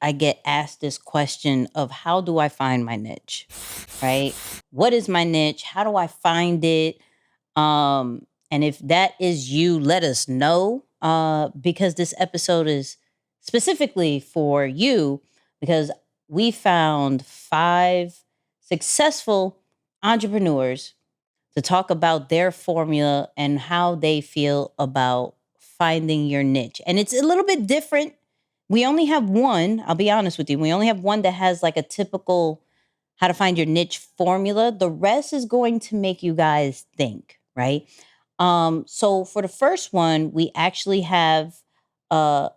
I get asked this question of how do I find my niche, right? What is my niche? How do I find it? And if that is you, let us know because this episode is specifically for you because we found 5 successful entrepreneurs to talk about their formula and how they feel about finding your niche. And it's a little bit different. We only have one, I'll be honest with you. We only have one that has like a typical how to find your niche formula. The rest is going to make you guys think, right? So for the first one, we actually have uh,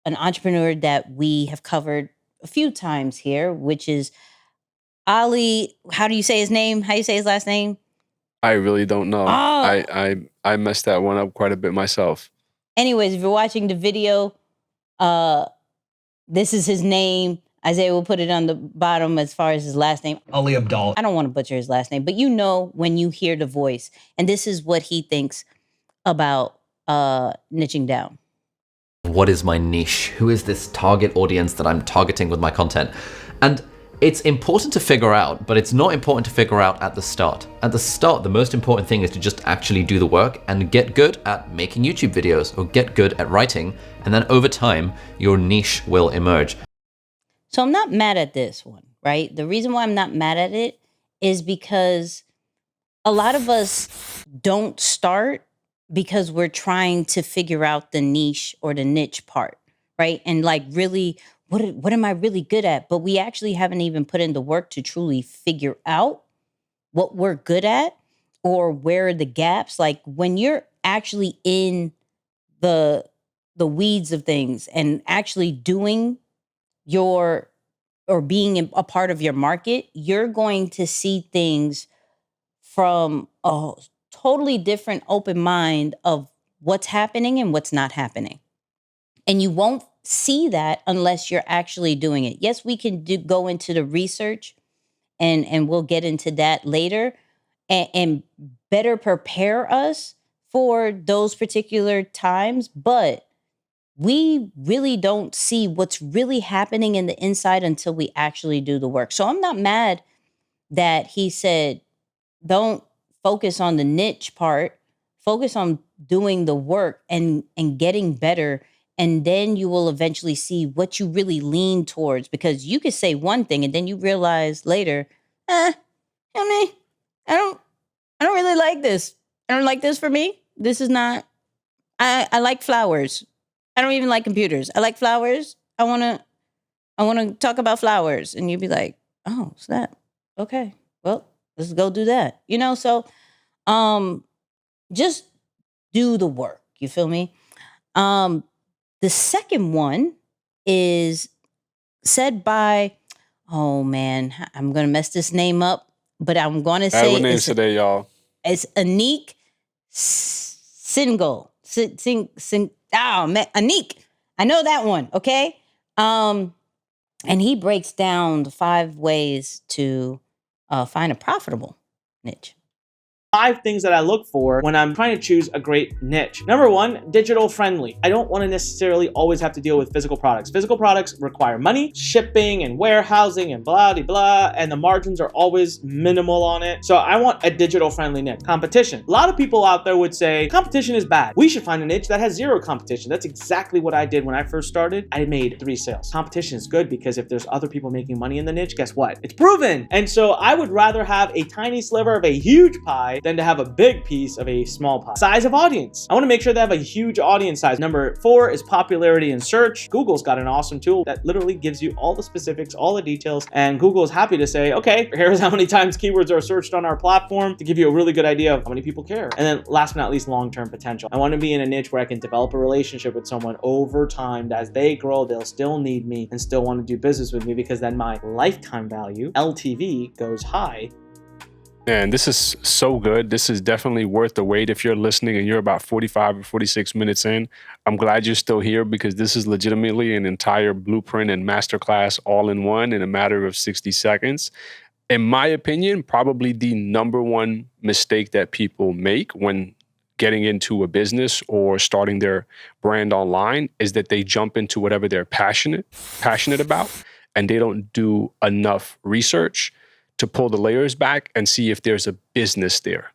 an entrepreneur that we have covered a few times here, which is Ali. How do you say his name? How do you say his last name? I really don't know. Oh, I messed that one up quite a bit myself. anyways, if you're watching the video, this is his name. Isaiah will put it on the bottom as far as his last name. Ali Abdal. I don't want to butcher his last name, but you know when you hear the voice. And this is what he thinks about niching down. What is my niche? Who is this target audience that I'm targeting with my content? And it's important to figure out, but it's not important to figure out at the start. At the start, the most important thing is to just actually do the work and get good at making YouTube videos or get good at writing. And then over time, your niche will emerge. So I'm not mad at this one, right? The reason why I'm not mad at it is because a lot of us don't start because we're trying to figure out the niche or the niche part, right? And like really, what am I really good at? But we actually haven't even put in the work to truly figure out what we're good at or where are the gaps. Like when you're actually in the weeds of things and actually doing your or being a part of your market, you're going to see things from a totally different open mind of what's happening and what's not happening. And you won't see that unless you're actually doing it. Yes, we can go into the research and we'll get into that later and better prepare us for those particular times. But we really don't see what's really happening in the inside until we actually do the work. So I'm not mad that he said, don't focus on the niche part, focus on doing the work and getting better. And then you will eventually see what you really lean towards because you could say one thing and then you realize later, I mean, I don't really like this. I don't like this for me. This is not, I like flowers. I don't even like computers. I like flowers. I want to talk about flowers. And you'd be like, oh, snap. Okay. Well, let's go do that. So just do the work. You feel me? The second one is said by, oh man, I'm going to mess this name up, but I'm going to say names today, y'all. It's Anik Single. Oh man, Anik. I know that one. Okay. And he breaks down the 5 ways to find a profitable niche. 5 things that I look for when I'm trying to choose a great niche. Number 1, digital friendly. I don't want to necessarily always have to deal with physical products. Physical products require money, shipping and warehousing and blah, blah, blah, and the margins are always minimal on it. So I want a digital friendly niche. Competition. A lot of people out there would say competition is bad. We should find a niche that has 0 competition. That's exactly what I did when I first started. I made 3 sales. Competition is good because if there's other people making money in the niche, guess what? It's proven. And so I would rather have a tiny sliver of a huge pie than to have a big piece of a small pie. Size of audience. I want to make sure they have a huge audience size. Number 4 is popularity in search. Google's got an awesome tool that literally gives you all the specifics, all the details, and Google is happy to say, okay, here's how many times keywords are searched on our platform to give you a really good idea of how many people care. And then last but not least, long-term potential. I want to be in a niche where I can develop a relationship with someone over time that as they grow, they'll still need me and still want to do business with me because then my lifetime value, LTV, goes high. Man, this is so good. This is definitely worth the wait if you're listening and you're about 45 or 46 minutes in. I'm glad you're still here because this is legitimately an entire blueprint and masterclass all in one in a matter of 60 seconds. In my opinion, probably the number one mistake that people make when getting into a business or starting their brand online is that they jump into whatever they're passionate about, and they don't do enough research to pull the layers back and see if there's a business there.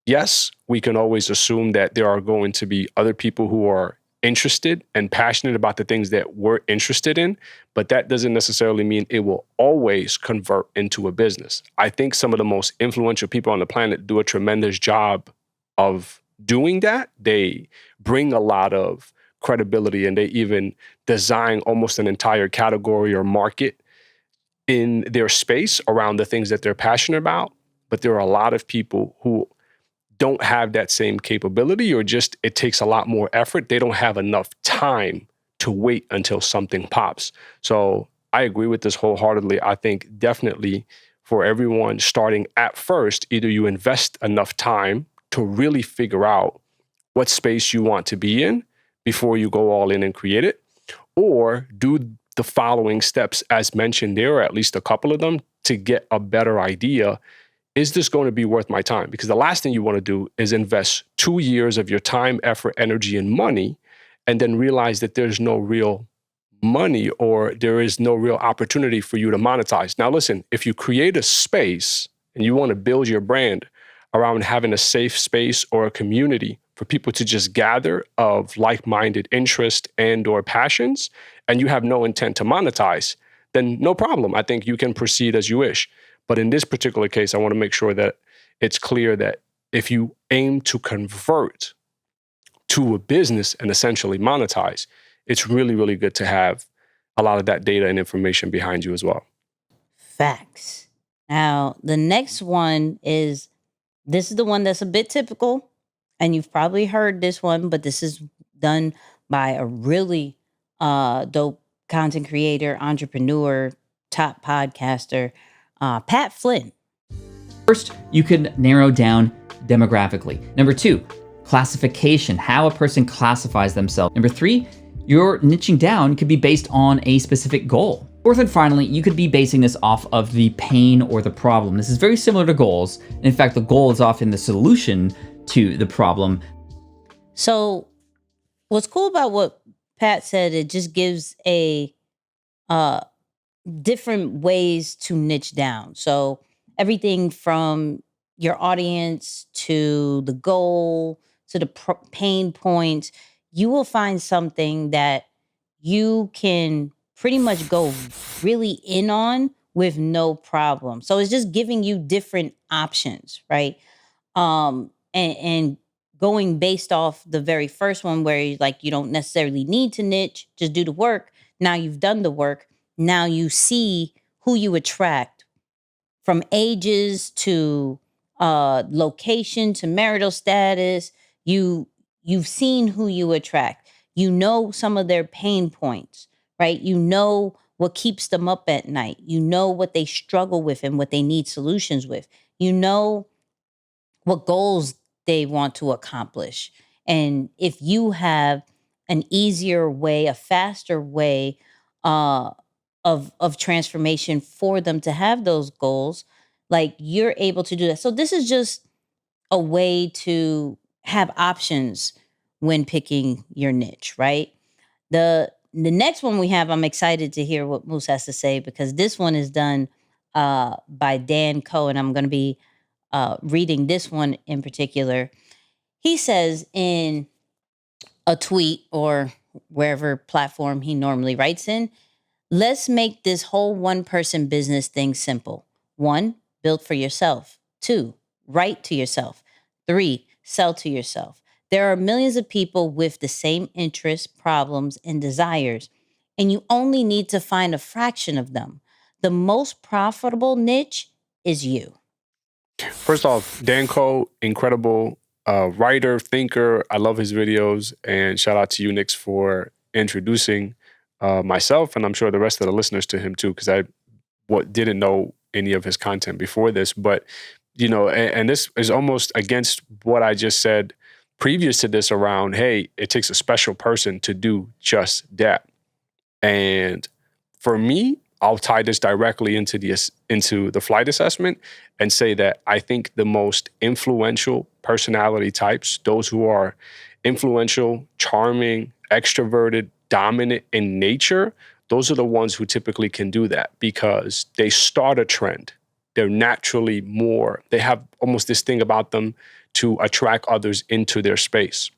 Yes, we can always assume that there are going to be other people who are interested and passionate about the things that we're interested in, but that doesn't necessarily mean it will always convert into a business. I think some of the most influential people on the planet do a tremendous job of doing that. They bring a lot of credibility, and they even design almost an entire category or market in their space around the things that they're passionate about. But there are a lot of people who don't have that same capability, or just it takes a lot more effort. They don't have enough time to wait until something pops. So I agree with this wholeheartedly. I think definitely for everyone starting at first, either you invest enough time to really figure out what space you want to be in before you go all in and create it, or do the following steps as mentioned there, or at least a couple of them, to get a better idea. Is this going to be worth my time? Because the last thing you want to do is invest 2 years of your time, effort, energy, and money, and then realize that there's no real money or there is no real opportunity for you to monetize. Now, listen, if you create a space and you want to build your brand around having a safe space or a community for people to just gather of like-minded interest and or passions, and you have no intent to monetize, then no problem. I think you can proceed as you wish. But in this particular case, I want to make sure that it's clear that if you aim to convert to a business and essentially monetize, it's really, really good to have a lot of that data and information behind you as well. Facts. Now, the next one is, this is the one that's a bit typical, and you've probably heard this one, but this is done by a really dope content creator, entrepreneur, top podcaster, Pat Flynn. First, you can narrow down demographically. Number 2, classification, how a person classifies themselves. Number 3, your niching down could be based on a specific goal. Fourth and finally, you could be basing this off of the pain or the problem. This is very similar to goals. In fact, the goal is often the solution to the problem. So what's cool about what Pat said, it just gives a different ways to niche down. So everything from your audience to the goal to the pain points, you will find something that you can pretty much go really in on with no problem. So it's just giving you different options, right? And going based off the very first one where you don't necessarily need to niche, just do the work. Now you've done the work. Now you see who you attract, from ages to location to marital status. You've seen who you attract. You know some of their pain points, right? You know what keeps them up at night. You know what they struggle with and what they need solutions with. You know what goals they want to accomplish. And if you have an easier way, a faster way of transformation for them to have those goals, like, you're able to do that. So this is just a way to have options when picking your niche, right? The next one we have, I'm excited to hear what Moose has to say, because this one is done by Dan Cohen. I'm going to be reading this one in particular. He says in a tweet, or wherever platform he normally writes in, let's make this whole one-person business thing simple. 1, build for yourself. 2, write to yourself. 3, sell to yourself. There are millions of people with the same interests, problems, and desires, and you only need to find a fraction of them. The most profitable niche is you. First off, Dan Cole, incredible writer, thinker. I love his videos, and shout out to you, Nix, for introducing myself, and I'm sure the rest of the listeners to him too, because I didn't know any of his content before this. But, and this is almost against what I just said previous to this around, hey, it takes a special person to do just that. And for me, I'll tie this directly into the flight assessment and say that I think the most influential personality types, those who are influential, charming, extroverted, dominant in nature, those are the ones who typically can do that because they start a trend. They're naturally they have almost this thing about them to attract others into their space.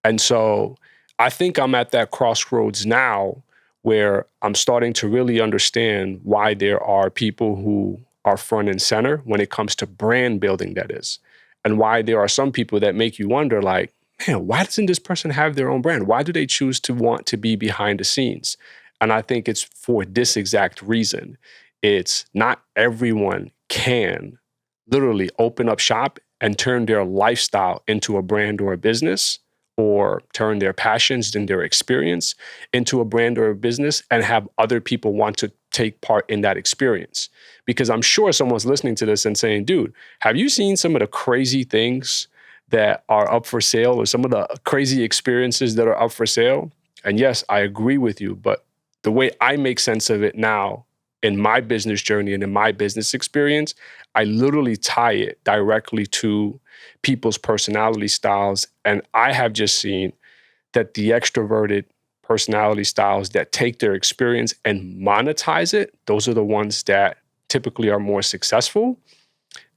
And so I think I'm at that crossroads now where I'm starting to really understand why there are people who are front and center when it comes to brand building, that is, and why there are some people that make you wonder, like, man, why doesn't this person have their own brand? Why do they choose to want to be behind the scenes? And I think it's for this exact reason. It's not everyone can literally open up shop and turn their lifestyle into a brand or a business, or turn their passions and their experience into a brand or a business and have other people want to take part in that experience. Because I'm sure someone's listening to this and saying, dude, have you seen some of the crazy things that are up for sale or some of the crazy experiences that are up for sale? And yes, I agree with you, but the way I make sense of it now in my business journey and in my business experience, I literally tie it directly to people's personality styles. And I have just seen that the extroverted personality styles that take their experience and monetize it, those are the ones that typically are more successful.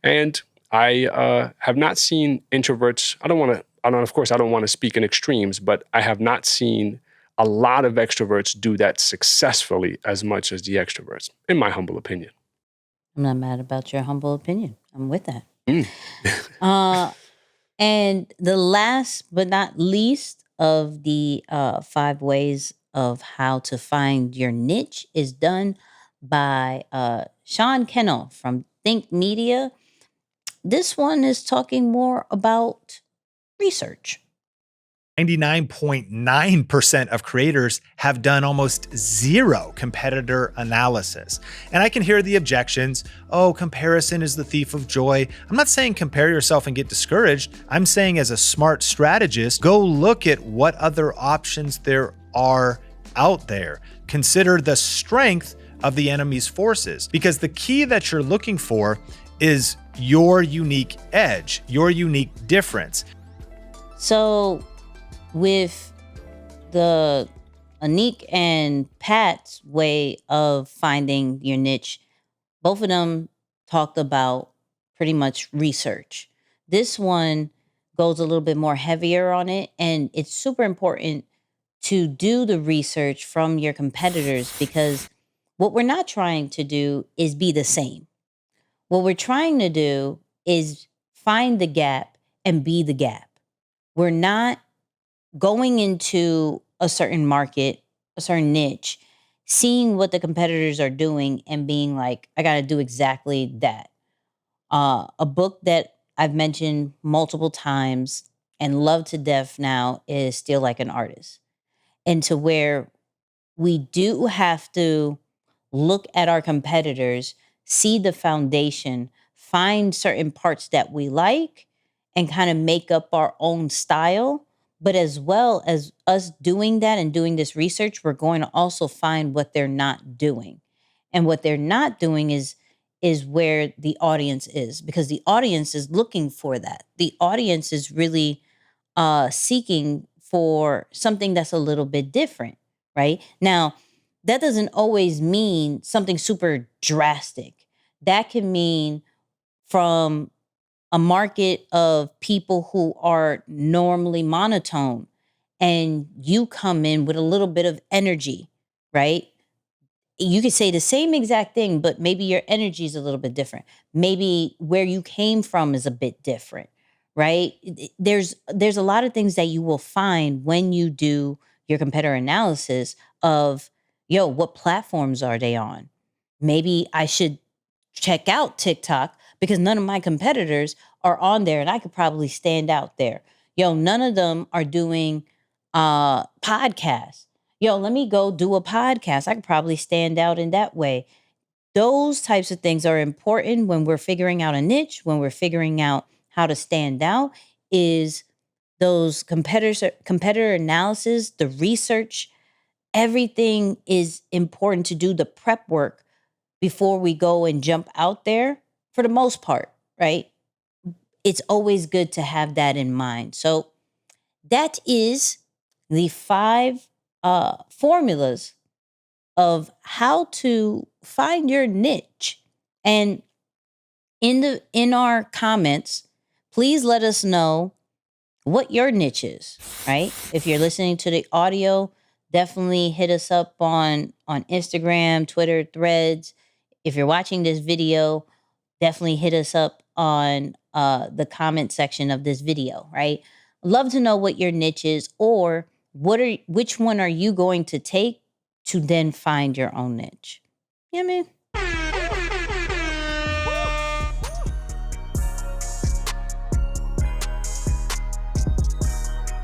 And I have not seen introverts. I don't want to speak in extremes, but I have not seen a lot of extroverts do that successfully as much as the extroverts, in my humble opinion. I'm not mad about your humble opinion. I'm with that. Mm. And the last but not least of the 5 ways of how to find your niche is done by Sean Kennel from Think Media. This one is talking more about research. 99.9% of creators have done almost zero competitor analysis. And I can hear the objections, oh, comparison is the thief of joy. I'm not saying compare yourself and get discouraged. I'm saying as a smart strategist, go look at what other options there are out there. Consider the strength of the enemy's forces, because the key that you're looking for is your unique edge, your unique difference. So with the Anik and Pat's way of finding your niche, both of them talked about pretty much research. This one goes a little bit more heavier on it, and it's super important to do the research from your competitors, because what we're not trying to do is be the same. What we're trying to do is find the gap and be the gap. We're not going into a certain market, a certain niche, seeing what the competitors are doing and being like, I got to do exactly that. A book that I've mentioned multiple times and love to death now is Still Like an Artist. And to where we do have to look at our competitors, see the foundation, find certain parts that we like, and kind of make up our own style. But as well as us doing that and doing this research, we're going to also find what they're not doing. And what they're not doing is where the audience is, because the audience is looking for that. The audience is really seeking for something that's a little bit different, right? Now, that doesn't always mean something super drastic. That can mean from a market of people who are normally monotone, and you come in with a little bit of energy, right? You could say the same exact thing, but maybe your energy is a little bit different. Maybe where you came from is a bit different, right? There's a lot of things that you will find when you do your competitor analysis of, yo, what platforms are they on? Maybe I should check out TikTok because none of my competitors are on there and I could probably stand out there. Yo, none of them are doing podcasts. Yo, let me go do a podcast. I could probably stand out in that way. Those types of things are important when we're figuring out a niche, when we're figuring out how to stand out, is those competitor analysis, the research. Everything is important to do the prep work before we go and jump out there, for the most part, right? it's always good to have that in mind. So that is the 5 formulas of how to find your niche. And in our comments, please let us know what your niche is, right? If you're listening to the audio, definitely hit us up on Instagram, Twitter, Threads. If you're watching this video, definitely hit us up on the comment section of this video, right? Love to know what your niche is, or which one are you going to take to then find your own niche. You know what I mean?